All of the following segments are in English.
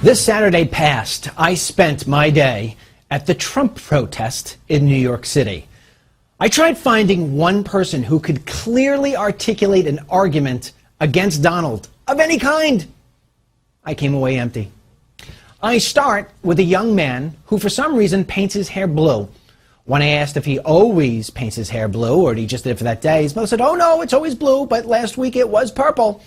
This Saturday past, I spent my day at the Trump protest in New York City. I tried finding one person who could clearly articulate an argument against Donald of any kind. I came away empty. I start with a young man who for some reason paints his hair blue. When I asked if he always paints his hair blue or he just did it for that day, his mother said, "Oh no, it's always blue, but last week it was purple."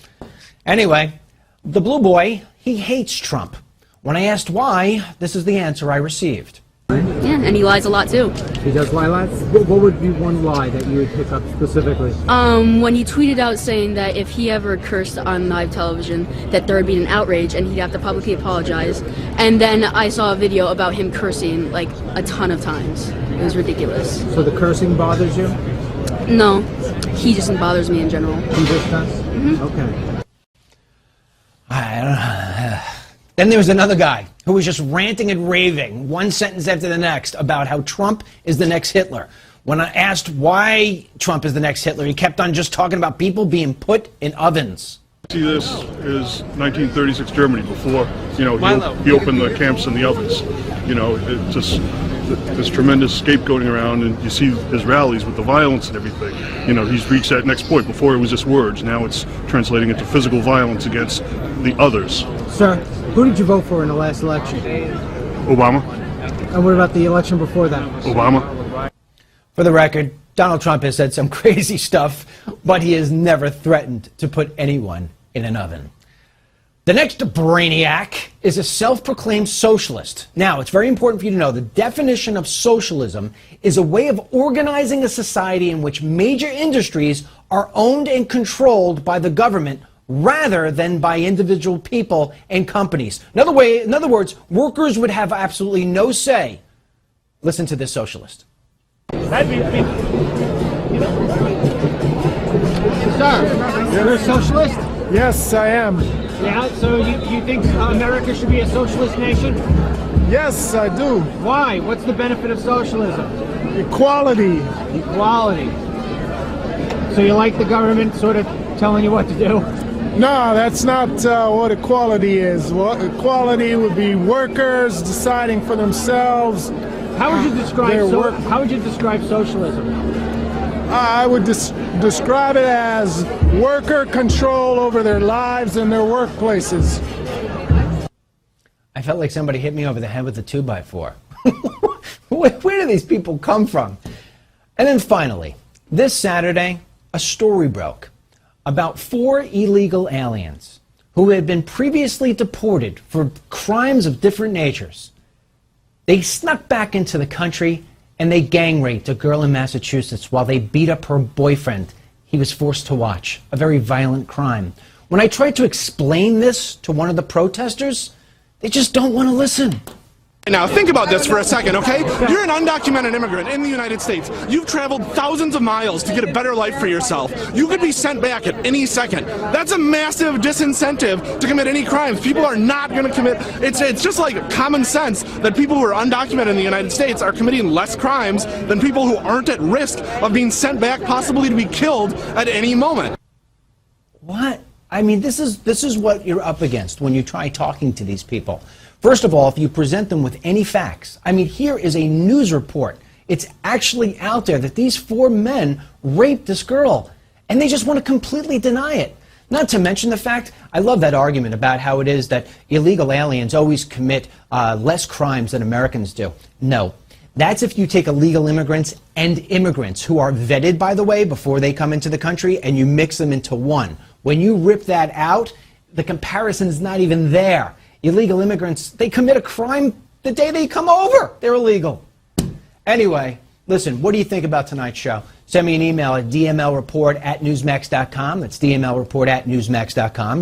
Anyway, the blue boy, he hates Trump. When I asked why, this is the answer I received. Yeah, and he lies a lot too. He does lie lots? What would be one lie that you would pick up specifically? When he tweeted out saying that if he ever cursed on live television, that there would be an outrage and he'd have to publicly apologize. And then I saw a video about him cursing like a ton of times. It was ridiculous. So the cursing bothers you? No, he just bothers me in general. He just does? Mm-hmm. Okay. I don't know. Then there was another guy who was just ranting and raving, one sentence after the next, about how Trump is the next Hitler. When I asked why Trump is the next Hitler, he kept on just talking about people being put in ovens. See, this is 1936 Germany before, he opened the camps in the ovens. It just this tremendous scapegoating around, and you see his rallies with the violence and everything. He's reached that next point. Before it was just words. Now it's translating into physical violence against the others. Sir, who did you vote for in the last election? Obama. And what about the election before that? Obama. For the record, Donald Trump has said some crazy stuff, but he has never threatened to put anyone in an oven. The next brainiac is a self-proclaimed socialist. Now, it's very important for you to know the definition of socialism is a way of organizing a society in which major industries are owned and controlled by the government rather than by individual people and companies. In other words, workers would have absolutely no say. Listen to this socialist. Sir, you're a socialist? Yes, I am. Yeah, so you think America should be a socialist nation? Yes, I do. Why? What's the benefit of socialism? Equality. Equality. So you like the government sort of telling you what to do? No, that's not what equality is. Well, equality would be workers deciding for themselves. How would you describe socialism? I would describe it as worker control over their lives and their workplaces. I felt like somebody hit me over the head with a 2x4. Where do these people come from? And then finally, this Saturday, a story broke about 4 illegal aliens who had been previously deported for crimes of different natures. They snuck back into the country and they gang raped a girl in Massachusetts while they beat up her boyfriend. He was forced to watch. A very violent crime. When I tried to explain this to one of the protesters, they just don't want to listen. Now, think about this for a second, okay? You're an undocumented immigrant in the United States. You've traveled thousands of miles to get a better life for yourself. You could be sent back at any second. That's a massive disincentive to commit any crimes. People are not going to commit. It's just like common sense that people who are undocumented in the United States are committing less crimes than people who aren't at risk of being sent back, possibly to be killed at any moment. What? I mean, this is what you're up against when you try talking to these people. First of all, if you present them with any facts, I mean, here is a news report. It's actually out there that these 4 men raped this girl, and they just want to completely deny it. Not to mention the fact, I love that argument about how it is that illegal aliens always commit less crimes than Americans do. No. That's if you take illegal immigrants and immigrants, who are vetted, by the way, before they come into the country, and you mix them into one. When you rip that out, the comparison is not even there. Illegal immigrants, they commit a crime the day they come over. They're illegal. Anyway, listen, what do you think about tonight's show? Send me an email at dmlreport@newsmax.com. That's dmlreport@newsmax.com.